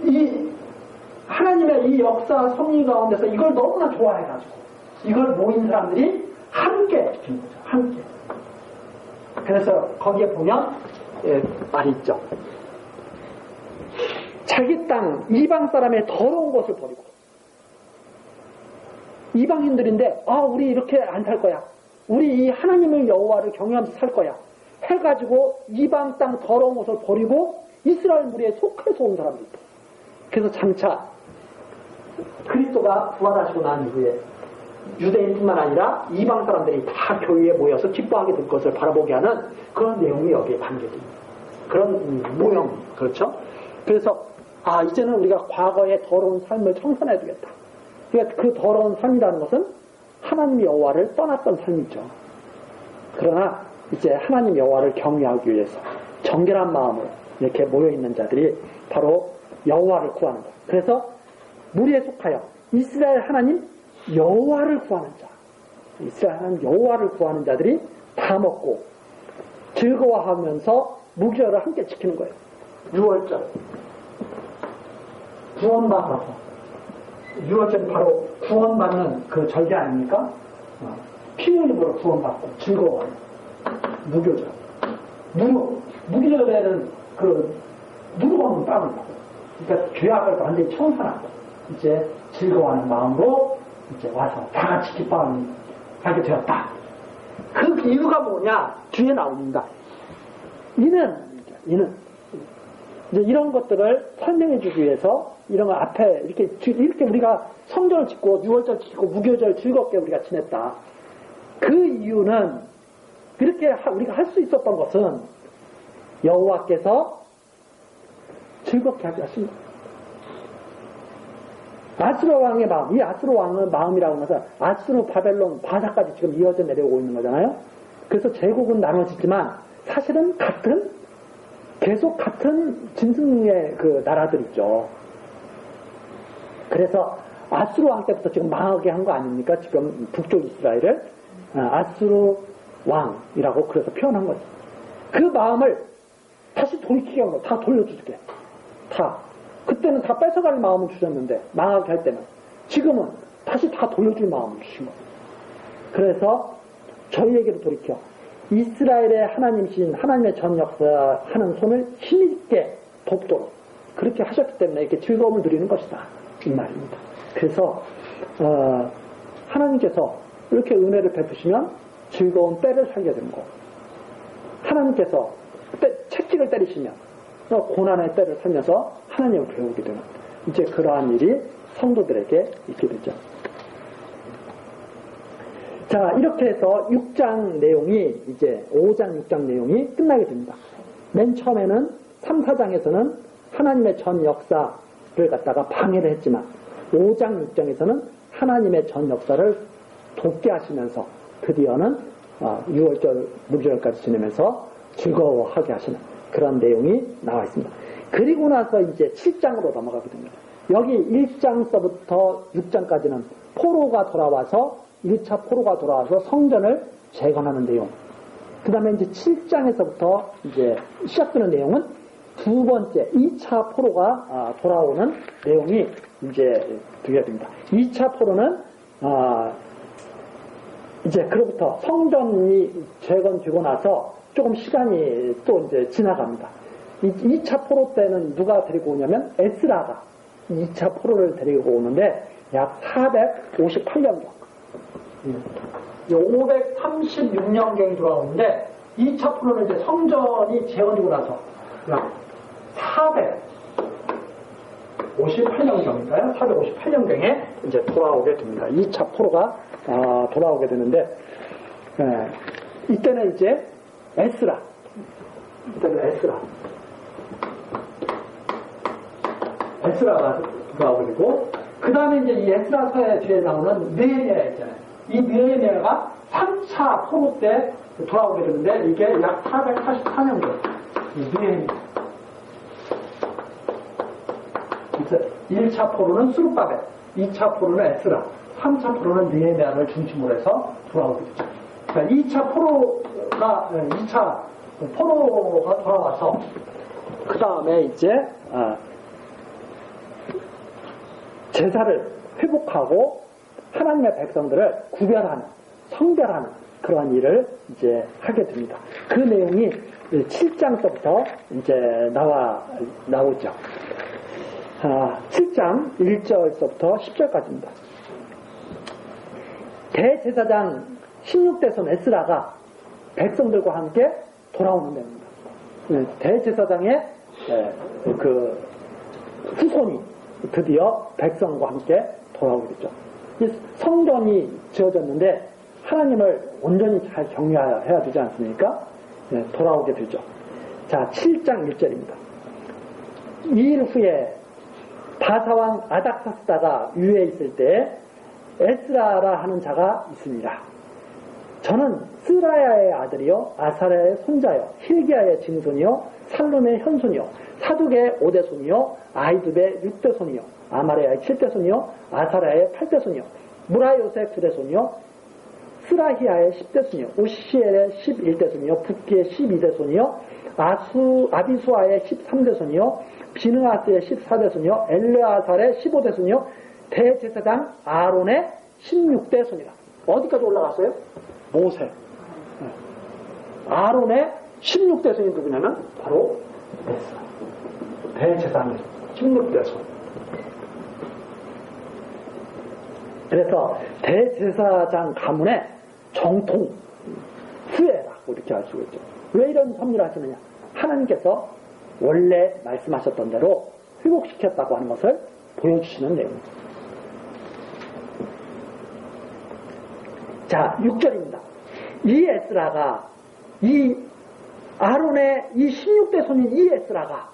이 하나님의 이 역사 섭리 가운데서 이걸 너무나 좋아해가지고 이걸 모인 사람들이 함께 지키는 거죠. 함께. 그래서 거기에 보면 말이 있죠. 자기 땅 이방 사람의 더러운 것을 버리고 이방인들인데 우리 이렇게 안 살 거야. 우리 이 하나님을 여호와를 경외하면서 살 거야. 해가지고 이방 땅 더러운 것을 버리고 이스라엘 무리에 속해서 온 사람들이 있다. 그래서 장차 그리스도가 부활하시고 난 이후에 유대인뿐만 아니라 이방 사람들이 다 교회에 모여서 기뻐하게 될 것을 바라보게 하는 그런 내용이 여기에 담겨집니다. 그런 모형, 그렇죠? 그래서 이제는 우리가 과거의 더러운 삶을 청산해 두겠다. 그러니까 그 더러운 삶이라는 것은 하나님 여호와를 떠났던 삶이죠. 그러나 이제 하나님 여호와를 경외하기 위해서 정결한 마음으로 이렇게 모여있는 자들이 바로 여호와를 구하는 것. 그래서 무리에 속하여 이스라엘 하나님 여호와를 구하는 자, 이스라엘 하나님 여호와를 구하는 자들이 다 먹고 즐거워하면서 무교절을 함께 지키는 거예요. 6월절 구원받아서 6월절은 바로 구원받는 그 절기 아닙니까? 피 흘림으로 구원받고 즐거워하는 무교절. 무교절에는 누구 먹는 빵을 먹고, 그러니까 죄악을 완전히 청산하고 이제 즐거워하는 마음으로 이제 와서 다 같이 기뻐하게 되었다. 그 이유가 뭐냐? 뒤에 나옵니다. 이는 이제 이런 것들을 설명해 주기 위해서 이런 거 앞에 이렇게 우리가 성전을 짓고 6월절 지키고 무교절 즐겁게 우리가 지냈다. 그 이유는 그렇게 우리가 할 수 있었던 것은 여호와께서 즐겁게 하게 하신 거예요. 아수르 왕의 마음, 이 아수르 왕의 마음이라고 하면서 아수르, 바벨론, 바사까지 지금 이어져 내려오고 있는 거잖아요. 그래서 제국은 나눠지지만 사실은 계속 같은 짐승의 그 나라들 있죠. 그래서 아수르 왕 때부터 지금 망하게 한 거 아닙니까? 지금 북쪽 이스라엘을 아수르 왕이라고 그래서 표현한 거죠. 그 마음을 다시 돌이키게 한 거, 다 돌려주게. 다. 그때는 다 뺏어갈 마음을 주셨는데, 망하게 할 때는. 지금은 다시 다 돌려줄 마음을 주신 거예요. 그래서 저희에게도 돌이켜 이스라엘의 하나님이신 하나님의 전 역사하는 손을 힘있게 돕도록 그렇게 하셨기 때문에 이렇게 즐거움을 누리는 것이다. 이 말입니다. 그래서 하나님께서 이렇게 은혜를 베푸시면 즐거운 때를 살게 되는 거고, 하나님께서 채찍을 때리시면 고난의 때를 살면서 하나님을 배우게 되는, 이제 그러한 일이 성도들에게 있게 되죠. 자, 이렇게 해서 6장 내용이 이제 5장 6장 내용이 끝나게 됩니다. 맨 처음에는 3, 4장에서는 하나님의 전 역사를 갖다가 방해를 했지만 5장, 6장에서는 하나님의 전 역사를 돕게 하시면서 드디어는 6월절, 무교절까지 지내면서 즐거워하게 하시는 그런 내용이 나와 있습니다. 그리고 나서 이제 7장으로 넘어가게 됩니다. 여기 1장서부터 6장까지는 포로가 돌아와서 1차 포로가 돌아와서 성전을 재건하는 내용. 그 다음에 이제 7장에서부터 이제 시작되는 내용은 두 번째 2차 포로가 돌아오는 내용이 이제 되게 됩니다. 2차 포로는 이제 그로부터 성전이 재건되고 나서 조금 시간이 또 이제 지나갑니다. 2차 포로 때는 누가 데리고 오냐면 에스라가 2차 포로를 데리고 오는데 약 458년경 536년경이 돌아오는데 2차 포로는 이제 성전이 재건되고 나서 약 458년경인가요? 458년경에 이제 돌아오게 됩니다. 2차 포로가 돌아오게 되는데 이때는 이제 에스라가 돌아오게 되고 그 다음에 이제 이 에스라서의 뒤에 나오는 느헤미야 있잖아요. 이 느헤미야가 3차 포로 때 돌아오게 되는데 이게 약 484년경. 이 느헤미야. 1차 포로는 스룹바벨, 2차 포로는 에스라, 3차 포로는 느헤미야를 중심으로 해서 돌아오게 되죠. 그러니까 2차 포로가 돌아와서 그 다음에 이제 제사를 회복하고 하나님의 백성들을 구별하는, 성별하는 그러한 일을 이제 하게 됩니다. 그 내용이 7장서부터 이제 나오죠. 7장 1절서부터 10절까지입니다. 대제사장 16대손 에스라가 백성들과 함께 돌아오는 내용입니다. 대제사장의 그 후손이 드디어 백성과 함께 돌아오게 되죠. 성전이 지어졌는데 하나님을 온전히 잘 경외해야 되지 않습니까? 돌아오게 되죠. 자, 7장 1절입니다. 이 일 후에 바사왕 아닥사스다가 유에 있을 때 에스라라 하는 자가 있습니다. 저는 스라야의 아들이요 아사랴의 손자요 힐기야의 증손이요 살룸의 현손이요 사둑의 5대손이요 아이둡의 6대손이요 아마레아의 7대손이요 아사랴의 8대손이요 무라요의 9대손이요 스라히야의 10대손이요 오시엘의 11대손이요 붓기의 12대손이요 아비수아의 13대손이요 비느하스의 14대손이요 엘르아살의 15대손이요 대제사장 아론의 16대손이라. 어디까지 올라갔어요? 모세. 아론의 16대손이 누구냐면 바로 에스라. 대제사장의 16대손. 그래서 대제사장 가문의 정통 후예라고 이렇게 할 수 있죠. 왜 이런 섭리를 하시느냐? 하나님께서 원래 말씀하셨던 대로 회복시켰다고 하는 것을 보여주시는 내용입니다. 자, 6절입니다. 이 에스라가, 이 아론의 이 16대 손인 이 에스라가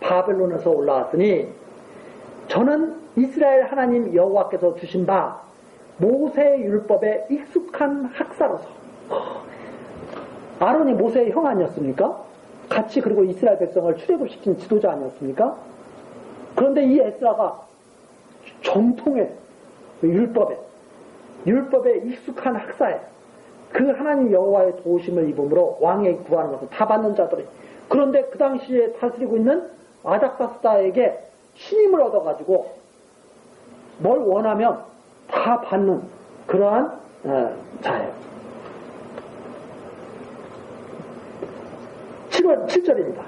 바벨론에서 올라왔으니 저는 이스라엘 하나님 여호와께서 주신 바 모세의 율법에 익숙한 학사로서 아론이 모세의 형 아니었습니까? 같이 그리고 이스라엘 백성을 출애굽시킨 지도자 아니었습니까? 그런데 이 에스라가 정통의 율법에 익숙한 학사에 그 하나님 여호와의 도우심을 입음으로 왕에게 구하는 것을 다 받는 자들이 그런데 그 당시에 다스리고 있는 아닥사스다에게 신임을 얻어가지고 뭘 원하면 다 받는 그러한 자예요. 7절입니다.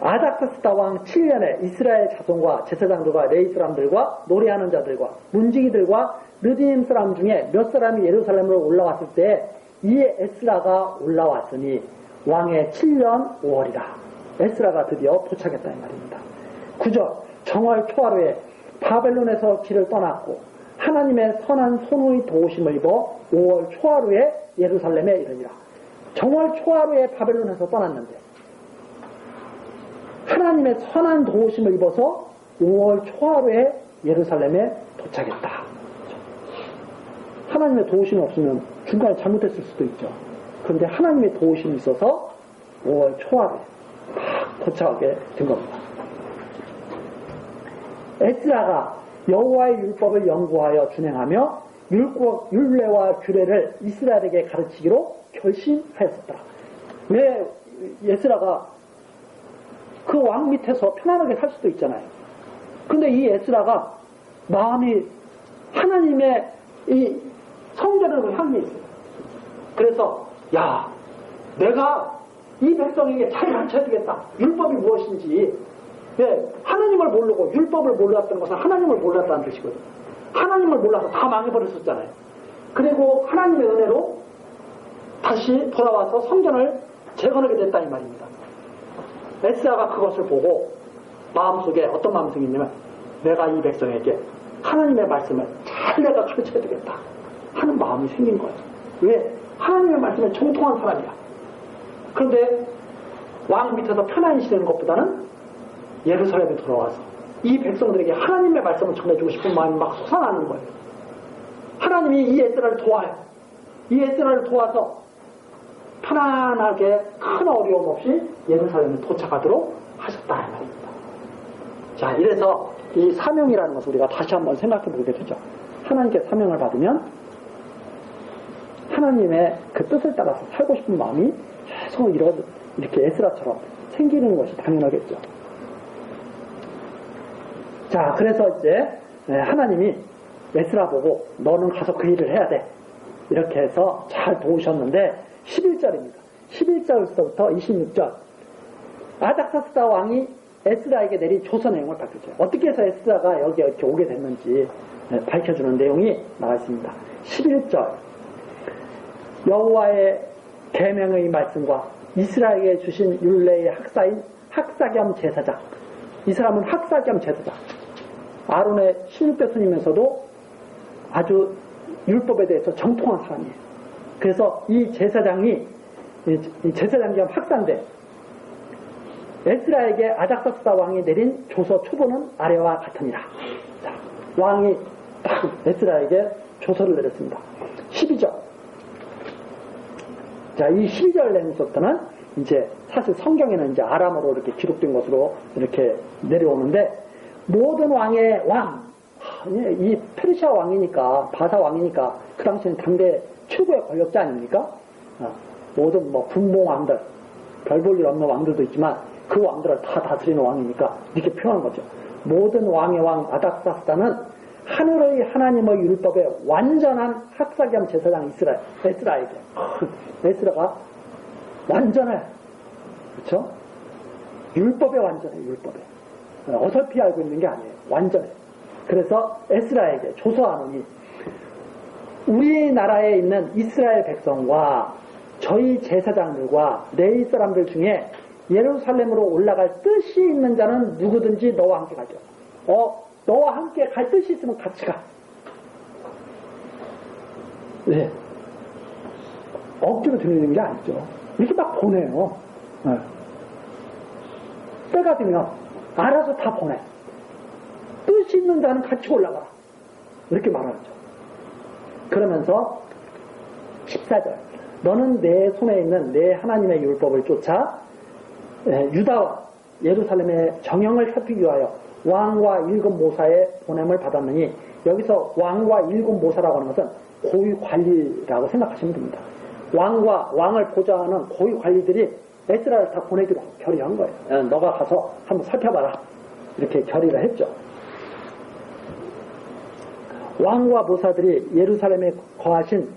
아닥사스다 왕 7년에 이스라엘 자손과 제사장들과 레위 사람들과 노래하는 자들과 문지기들과 느디임 사람 중에 몇 사람이 예루살렘으로 올라왔을 때 이에 에스라가 올라왔으니 왕의 7년 5월이라. 에스라가 드디어 도착했다 이 말입니다. 9절 정월 초하루에 바벨론에서 길을 떠났고 하나님의 선한 손의 도우심을 입어 5월 초하루에 예루살렘에 이르니라. 정월 초하루에 바벨론에서 떠났는데 하나님의 선한 도우심을 입어서 5월 초하루에 예루살렘에 도착했다. 하나님의 도우심이 없으면 중간에 잘못했을 수도 있죠. 그런데 하나님의 도우심이 있어서 5월 초하루에 딱 도착하게 된 겁니다. 에스라가 여호와의 율법을 연구하여 준행하며 율례와 규례를 이스라엘에게 가르치기로 결심하였었다. 왜 에스라가 그 왕 밑에서 편안하게 살 수도 있잖아요. 근데 이 에스라가 마음이 하나님의 이 성전을 향해 있어요. 그래서 야, 내가 이 백성에게 잘 가르쳐야 되겠다. 율법이 무엇인지. 예, 하나님을 모르고 율법을 몰랐던 것은 하나님을 몰랐다는 뜻이거든요. 하나님을 몰라서 다 망해버렸었잖아요. 그리고 하나님의 은혜로 다시 돌아와서 성전을 재건하게 됐다 이 말입니다. 에스라가 그것을 보고 마음속에 어떤 마음이 있냐면 내가 이 백성에게 하나님의 말씀을 잘 내가 가르쳐야 되겠다 하는 마음이 생긴 거예요. 왜? 하나님의 말씀에 정통한 사람이야. 그런데 왕 밑에서 편안히 지내는 것보다는 예루살렘에 돌아와서 이 백성들에게 하나님의 말씀을 전해주고 싶은 마음이 막 솟아나는 거예요. 하나님이 이 에스라를 도와요. 이 에스라를 도와서 편안하게 큰 어려움 없이 예루살렘에 도착하도록 하셨다 이 말입니다. 자, 이래서 이 사명이라는 것을 우리가 다시 한번 생각해 보게 되죠. 하나님께 사명을 받으면 하나님의 그 뜻을 따라서 살고 싶은 마음이 계속 이렇게 에스라처럼 생기는 것이 당연하겠죠. 자, 그래서 이제 하나님이 에스라 보고 너는 가서 그 일을 해야 돼. 이렇게 해서 잘 도우셨는데 11절입니다. 11절부터 26절. 아닥사스다 왕이 에스라에게 내린 조서 내용을 밝혀줘요. 어떻게 해서 에스라가 여기에 이렇게 오게 됐는지 밝혀주는 내용이 나와 있습니다. 11절. 여호와의 계명의 말씀과 이스라엘에게 주신 율례의 학사인 학사 겸 제사장. 이 사람은 학사 겸 제사장. 아론의 16대 손이면서도 아주 율법에 대해서 정통한 사람이에요. 그래서 이 제사장이 제사장 겸 학사인데 에스라에게 아닥사스다 왕이 내린 조서 초보는 아래와 같으니라. 자, 왕이 딱 에스라에게 조서를 내렸습니다. 12절. 자, 이 12절 내용부터는 이제 사실 성경에는 이제 아람어로 이렇게 기록된 것으로 이렇게 내려오는데 모든 왕의 왕, 이 페르시아 왕이니까 바사 왕이니까 그 당시에는 당대 최고의 권력자 아닙니까? 모든 뭐 분봉왕들, 별 볼 일 없는 왕들도 있지만 그 왕들을 다 다스리는 왕이니까 이렇게 표현한 거죠. 모든 왕의 왕 아닥사스다는 하늘의 하나님의 율법에 완전한 학사 겸 제사장 에스라에게 에스라가 완전해. 그렇죠? 율법에 완전해. 율법에. 어설피 알고 있는 게 아니에요. 완전해. 그래서 에스라에게 조서하노니 우리나라에 있는 이스라엘 백성과 저희 제사장들과 레위 사람들 중에 예루살렘으로 올라갈 뜻이 있는 자는 누구든지 너와 함께 가죠. 너와 함께 갈 뜻이 있으면 같이 가. 네. 억지로 드리는 게 아니죠. 이렇게 막 보내요. 네. 때가 되면 알아서 다 보내. 뜻이 있는 자는 같이 올라가라. 이렇게 말하죠. 그러면서 14절. 너는 내 손에 있는 내 하나님의 율법을 쫓아 유다와 예루살렘의 정형을 살피기 위하여 왕과 일곱 모사의 보냄을 받았느니 여기서 왕과 일곱 모사라고 하는 것은 고위 관리라고 생각하시면 됩니다. 왕을 보좌하는 고위 관리들이 에스라를 다 보내기로 결의한 거예요. 너가 가서 한번 살펴봐라. 이렇게 결의를 했죠. 왕과 모사들이 예루살렘에 거하신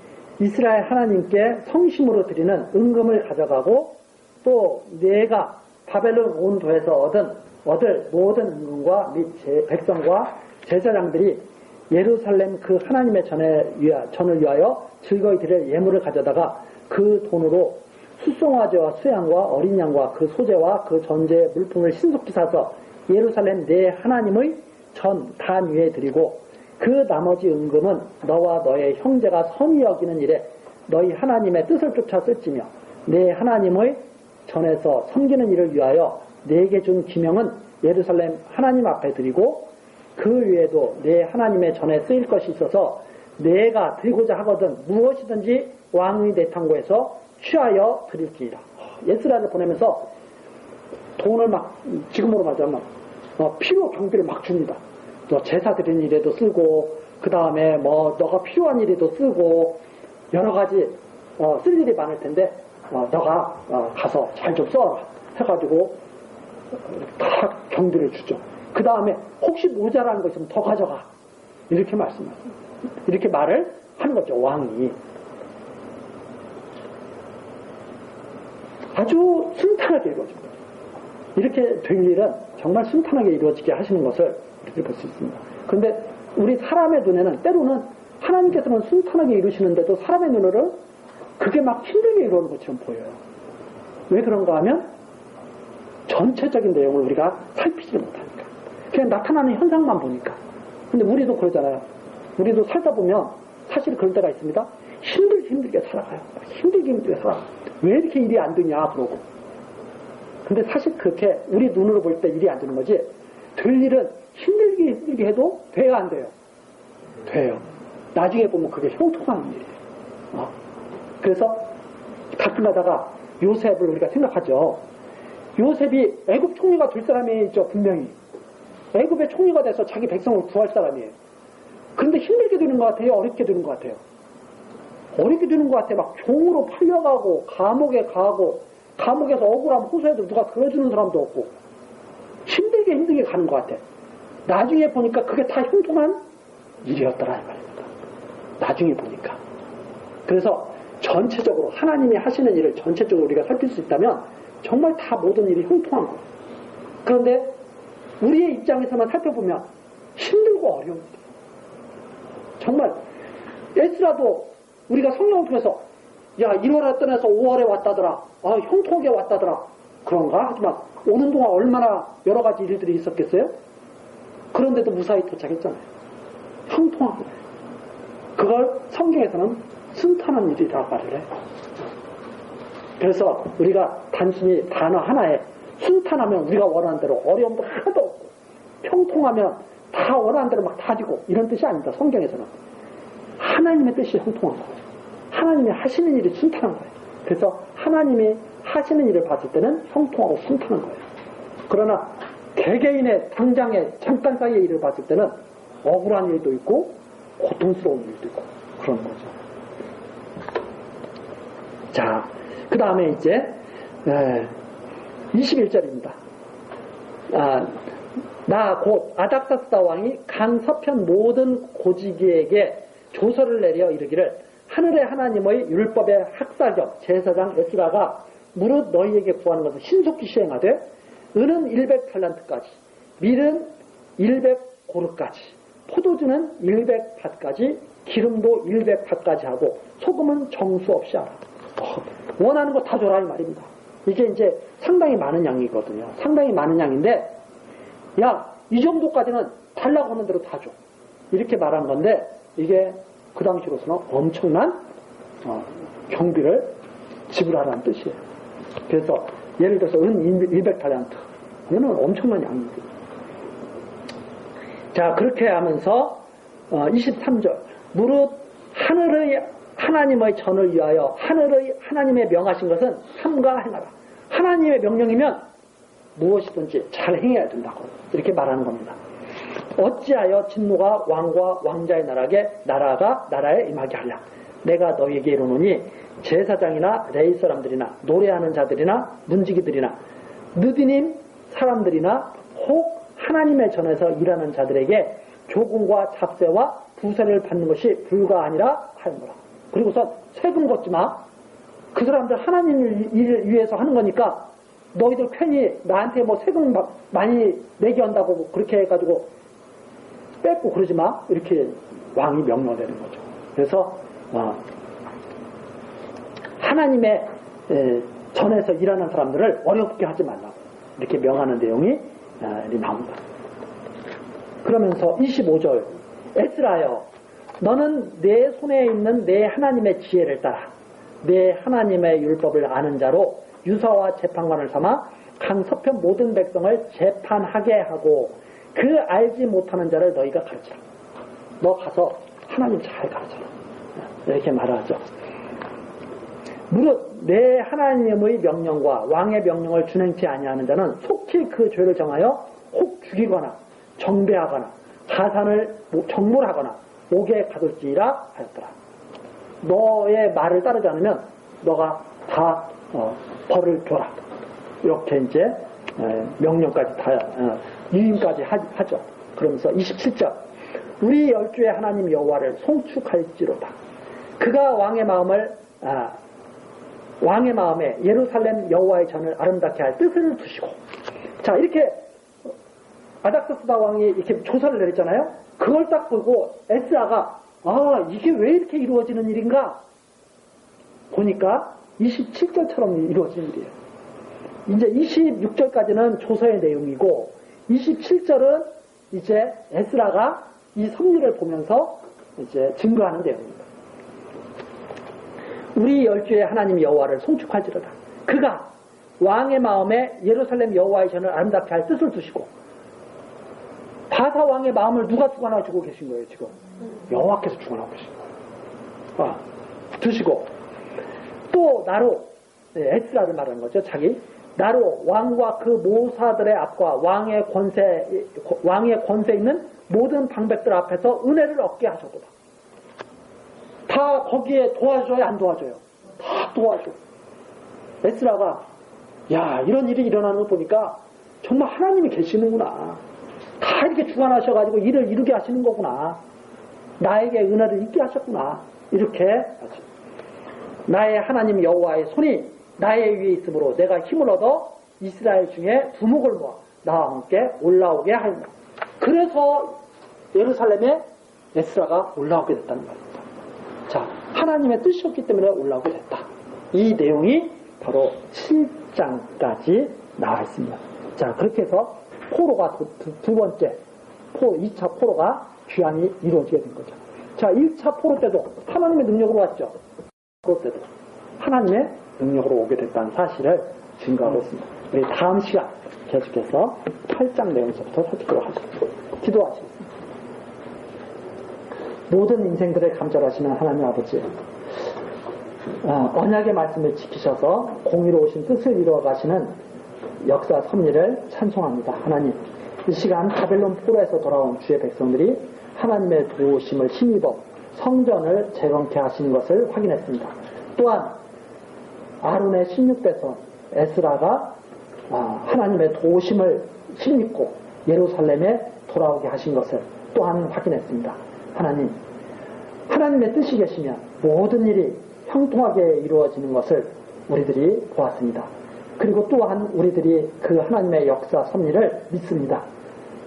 이스라엘 하나님께 성심으로 드리는 은금을 가져가고 또 내가 바벨론 온도에서 얻을 모든 은금과 및 백성과 제사장들이 예루살렘 그 하나님의 전을 위하여 즐거이 드릴 예물을 가져다가 그 돈으로 숫송아지와 수양과 어린 양과 그 소재와 그 전제 물품을 신속히 사서 예루살렘 내 하나님의 전 단 위에 드리고 그 나머지 은금은 너와 너의 형제가 선히 여기는 일에 너희 하나님의 뜻을 쫓아 쓸지며 내 하나님의 전에서 섬기는 일을 위하여 내게 준 기명은 예루살렘 하나님 앞에 드리고 그 외에도 내 하나님의 전에 쓰일 것이 있어서 내가 드리고자 하거든 무엇이든지 왕의 내탕고에서 취하여 드릴지니라. 에스라를 보내면서 돈을 막 지금으로 말하자면 필요 경비를 막 줍니다. 너 제사 드리는 일에도 쓰고 그 다음에 뭐 너가 필요한 일에도 쓰고 여러 가지 쓸 일이 많을 텐데 너가 가서 잘 좀 써라 해가지고 다 경비를 주죠. 그 다음에 혹시 모자라는 거 있으면 더 가져가 이렇게 말씀하세요. 이렇게 말을 하는 거죠. 왕이 아주 순탄하게 이루어집니다. 이렇게 될 일은 정말 순탄하게 이루어지게 하시는 것을 우리들이 볼 수 있습니다. 그런데 우리 사람의 눈에는 때로는 하나님께서는 순탄하게 이루시는데도 사람의 눈으로는 그게 막 힘들게 이루어지는 것처럼 보여요. 왜 그런가 하면 전체적인 내용을 우리가 살피지 못하니까. 그냥 나타나는 현상만 보니까. 근데 우리도 그러잖아요. 우리도 살다 보면 사실 그럴 때가 있습니다. 힘들게 살아가요. 힘들게 살아가요. 왜 이렇게 일이 안 되냐 그러고. 근데 사실 그렇게 우리 눈으로 볼 때 일이 안 되는 거지 될 일은 힘들게 해도 돼요 안 돼요? 돼요. 나중에 보면 그게 형통한 일이에요. 그래서 가끔 가다가 요셉을 우리가 생각하죠. 요셉이 애굽 총리가 될 사람이죠. 분명히 애굽의 총리가 돼서 자기 백성을 구할 사람이에요. 근데 힘들게 되는 것 같아요? 어렵게 되는 것 같아요? 어렵게 되는 것 같아요. 막 종으로 팔려가고 감옥에 가고 감옥에서 억울함 호소해도 누가 들어주는 사람도 없고 힘들게 가는 것 같아. 나중에 보니까 그게 다 형통한 일이었더라 이 말입니다. 나중에 보니까. 그래서 전체적으로 하나님이 하시는 일을 전체적으로 우리가 살필 수 있다면 정말 다 모든 일이 형통한 거예요. 그런데 우리의 입장에서만 살펴보면 힘들고 어려운 일이에요. 정말 에스라도 우리가 성경을 통해서 야 1월에 떠나서 5월에 왔다더라. 형통하게 왔다더라. 그런가? 하지만 오는 동안 얼마나 여러 가지 일들이 있었겠어요? 그런데도 무사히 도착했잖아요. 형통한 거예요. 그걸 성경에서는 순탄한 일이라고 말을 해요. 그래서 우리가 단순히 단어 하나에 순탄하면 우리가 원하는 대로 어려움도 하나도 없고 형통하면 다 원하는 대로 막 다지고 이런 뜻이 아닙니다. 성경에서는 하나님의 뜻이 형통한 거예요. 하나님이 하시는 일이 순탄한 거예요. 그래서 하나님이 하시는 일을 봤을 때는 형통하고 순탄한 거예요. 그러나 개개인의 당장에 잠깐 사이의 일을 봤을 때는 억울한 일도 있고 고통스러운 일도 있고 그런 거죠. 자, 그 다음에 이제 21절입니다. 나 곧 아닥사스다 왕이 강 서편 모든 고지기에게 조서를 내려 이르기를 하늘의 하나님의 율법의 학사경 제사장 에스라가 무릇 너희에게 구하는 것을 신속히 시행하되 은은 100탈란트까지 밀은 100고르까지 포도주는 100밭까지 기름도 100밭까지 하고 소금은 정수 없이 하라. 원하는 거 다 줘라 이 말입니다. 이게 이제 상당히 많은 양이거든요. 상당히 많은 양인데 야 이 정도까지는 달라고 하는 대로 다 줘. 이렇게 말한 건데 이게 그 당시로서는 엄청난 경비를 지불하라는 뜻이에요. 그래서 예를 들어서 은 200탈란트 이거는 엄청난 양이죠. 자 그렇게 하면서 23절 무릇 하늘의 하나님의 전을 위하여 하늘의 하나님의 명하신 것은 삼가 행하라. 하나님의 명령이면 무엇이든지 잘 행해야 된다고 이렇게 말하는 겁니다. 어찌하여 진노가 왕과 왕자의 나라에 임하게 하랴. 내가 너희에게 이르노니 제사장이나 레위 사람들이나 노래하는 자들이나 문지기들이나 느디님 사람들이나 혹 하나님의 전에서 일하는 자들에게 조공과 잡세와 부세를 받는 것이 불가하니라 하였노라. 그리고서 세금 걷지 마. 그 사람들 하나님을 위해서 하는 거니까 너희들 괜히 나한테 뭐 세금 많이 내게 한다고 뭐 그렇게 해가지고 뺏고 그러지 마. 이렇게 왕이 명령을 내는 거죠. 그래서 하나님의 전에서 일하는 사람들을 어렵게 하지 말라고 이렇게 명하는 내용이 나옵니다. 그러면서 25절 에스라여 너는 내 손에 있는 내 하나님의 지혜를 따라 내 하나님의 율법을 아는 자로 유사와 재판관을 삼아 강서편 모든 백성을 재판하게 하고 그 알지 못하는 자를 너희가 가르치라. 너 가서 하나님 잘 가르쳐라. 이렇게 말하죠. 무릇 내 하나님의 명령과 왕의 명령을 준행치 아니하는 자는 속히 그 죄를 정하여 혹 죽이거나 정배하거나 가산을 정몰하거나 옥에 가둘지라 하였더라. 너의 말을 따르지 않으면 너가 다 벌을 줘라. 이렇게 이제 명령까지 다 유임까지 하죠. 그러면서 27절 우리 열주의 하나님 여호와를 송축할지로다. 그가 왕의 마음에 예루살렘 여호와의 전을 아름답게 할 뜻을 두시고. 자, 이렇게 아닥사스다 왕이 이렇게 조사를 내렸잖아요. 그걸 딱 보고 에스라가 이게 왜 이렇게 이루어지는 일인가 보니까 27절처럼 이루어진 일이에요. 이제 26절까지는 조서의 내용이고 27절은 이제 에스라가 이 섭리를 보면서 이제 증거하는 내용입니다. 우리 열주의 하나님 여호와를 송축할지로다. 그가 왕의 마음에 예루살렘 여호와의 전을 아름답게 할 뜻을 두시고. 바사 왕의 마음을 누가 주관하고 계신 거예요 지금? 여호와께서 주관하고 계신 거예요. 두시고 또 나로 에스라를 말하는 거죠. 자기 나로 왕과 그 모사들의 앞과 왕의 권세 있는 모든 방백들 앞에서 은혜를 얻게 하셨도다. 다 거기에 도와줘요, 안 도와줘요? 다 도와줘. 에스라가 이런 일이 일어나는 거 보니까 정말 하나님이 계시는구나. 다 이렇게 주관하셔가지고 일을 이루게 하시는 거구나. 나에게 은혜를 있게 하셨구나. 이렇게 하죠. 나의 하나님 여호와의 손이 나의 위에 있으므로 내가 힘을 얻어 이스라엘 중에 두목을 모아 나와 함께 올라오게 하였다. 그래서 예루살렘에 에스라가 올라오게 됐다는 말입니다. 자, 하나님의 뜻이었기 때문에 올라오게 됐다. 이 내용이 바로 7장까지 나와 있습니다. 자, 그렇게 해서 포로가 두 번째 2차 포로가 귀환이 이루어지게 된 거죠. 자, 1차 포로 때도 하나님의 능력으로 왔죠. 포로 때도 하나님의 능력으로 오게 됐다는 사실을 증거하고 있습니다. 우리 다음 시간 계속해서 8장 내용서부터 살피도록 하겠습니다. 기도하시겠습니다. 모든 인생들을 감찰하시는 하나님 아버지, 언약의 말씀을 지키셔서 공의로우신 뜻을 이루어가시는 역사 섭리를 찬송합니다. 하나님, 이 시간 바벨론 포로에서 돌아온 주의 백성들이 하나님의 도우심을 힘입어 성전을 재건케 하시는 것을 확인했습니다. 또한 아론의 16대손 에스라가 하나님의 도우심을 힘입고 예루살렘에 돌아오게 하신 것을 또한 확인했습니다. 하나님, 하나님의 뜻이 계시면 모든 일이 형통하게 이루어지는 것을 우리들이 보았습니다. 그리고 또한 우리들이 그 하나님의 역사 섭리를 믿습니다.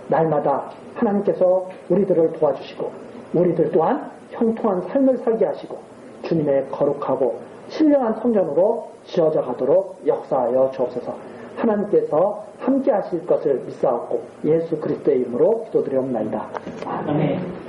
날마다 하나님께서 우리들을 도와주시고 우리들 또한 형통한 삶을 살게 하시고 주님의 거룩하고 신령한 성전으로 지어져 가도록 역사하여 주옵소서. 하나님께서 함께 하실 것을 믿사옵고 예수 그리스도의 이름으로 기도드리옵나이다. 아멘.